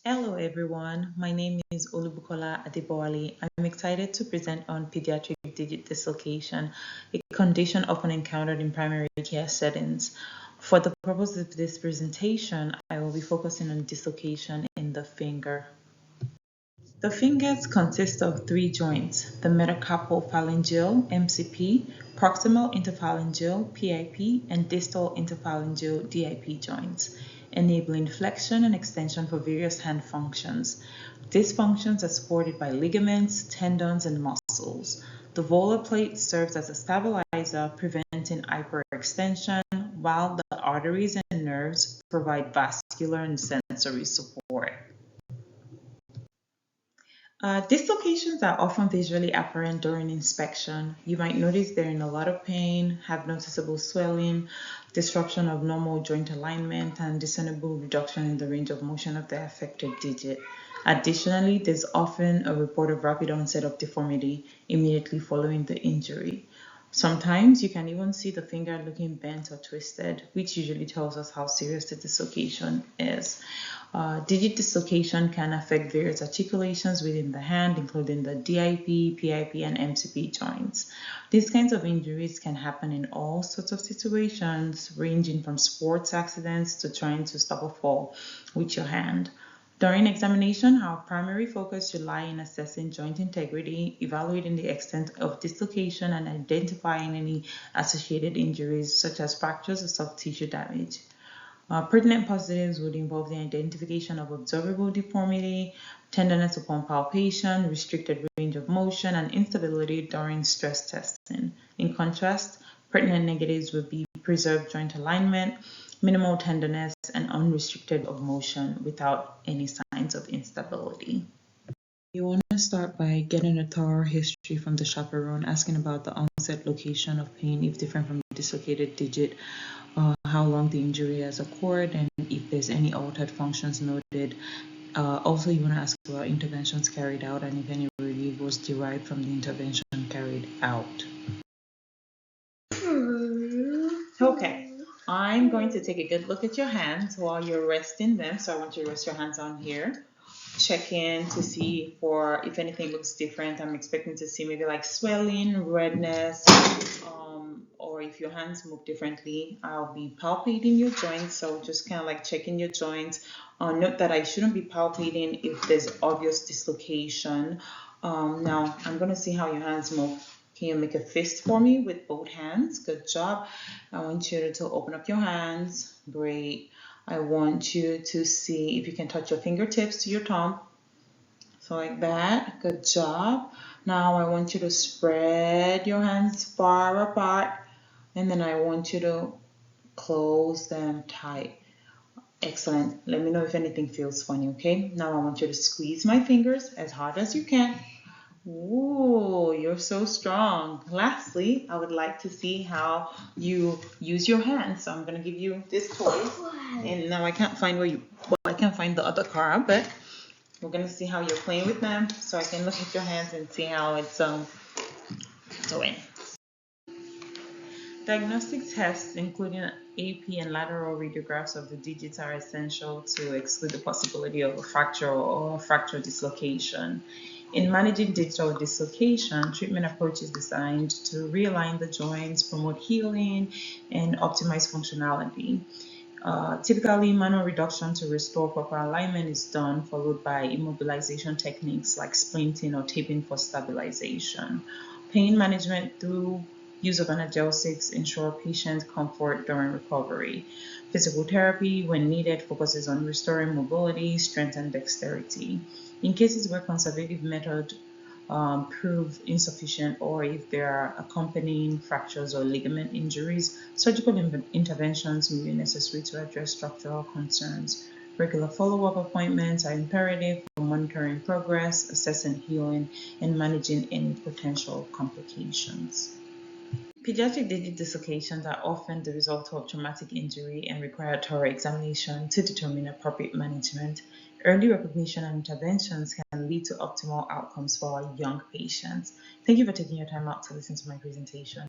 Hello everyone, my name is Olubukola Adebowale. I'm excited to present on pediatric digit dislocation, a condition often encountered in primary care settings. For the purpose of this presentation, I will be focusing on dislocation in the finger. The fingers consist of three joints: the metacarpophalangeal (MCP), proximal interphalangeal (PIP), and distal interphalangeal (DIP) joints, enabling flexion and extension for various hand functions. These functions are supported by ligaments, tendons, and muscles. The volar plate serves as a stabilizer, preventing hyperextension, while the arteries and nerves provide vascular and sensory support. Dislocations are often visually apparent during inspection. You might notice they're in a lot of pain, have noticeable swelling, disruption of normal joint alignment, and discernible reduction in the range of motion of the affected digit. Additionally, there's often a report of rapid onset of deformity immediately following the injury. Sometimes you can even see the finger looking bent or twisted, which usually tells us how serious the dislocation is. Digit dislocation can affect various articulations within the hand, including the DIP, PIP, and MCP joints. These kinds of injuries can happen in all sorts of situations, ranging from sports accidents to trying to stop a fall with your hand. During examination, our primary focus should lie in assessing joint integrity, evaluating the extent of dislocation, and identifying any associated injuries such as fractures or soft tissue damage. Pertinent positives would involve the identification of observable deformity, tenderness upon palpation, restricted range of motion, and instability during stress testing. In contrast, pertinent negatives would be preserved joint alignment, minimal tenderness, and unrestricted of motion without any signs of instability. You want to start by getting a thorough history from the chaperone, asking about the onset location of pain if different from dislocated digit, how long the injury has occurred, and if there's any altered functions noted. Also, you want to ask about interventions carried out and if any relief was derived from the intervention carried out. Okay, I'm going to take a good look at your hands while you're resting them. So I want you to rest your hands on here. Check in to see for if anything looks different. I'm expecting to see maybe like swelling, redness, or if your hands move differently. I'll be palpating your joints, so just kind of like checking your joints. Note that I shouldn't be palpating if there's obvious dislocation. Now I'm going to see how your hands move. Can you make a fist for me with both hands? Good job. I want you to open up your hands. Great. I want you to see if you can touch your fingertips to your thumb. So like that. Good job. Now I want you to spread your hands far apart, and then I want you to close them tight. Excellent. Let me know if anything feels funny, okay? Now I want you to squeeze my fingers as hard as you can. Ooh, you're so strong. Lastly, I would like to see how you use your hands. So I'm going to give you this toy. And now I can't find I can't find the other card, but we're going to see how you're playing with them. So I can look at your hands and see how it's doing. Diagnostic tests, including AP and lateral radiographs of the digits, are essential to exclude the possibility of a fracture or fracture dislocation. In managing digital dislocation, treatment approach is designed to realign the joints, promote healing, and optimize functionality. Typically, manual reduction to restore proper alignment is done, followed by immobilization techniques like splinting or taping for stabilization. Pain management through use of analgesics ensure patient comfort during recovery. Physical therapy, when needed, focuses on restoring mobility, strength, and dexterity. In cases where conservative methods prove insufficient, or if there are accompanying fractures or ligament injuries, surgical interventions may be necessary to address structural concerns. Regular follow-up appointments are imperative for monitoring progress, assessing healing, and managing any potential complications. Pediatric digit dislocations are often the result of traumatic injury and require thorough examination to determine appropriate management. Early recognition and interventions can lead to optimal outcomes for our young patients. Thank you for taking your time out to listen to my presentation.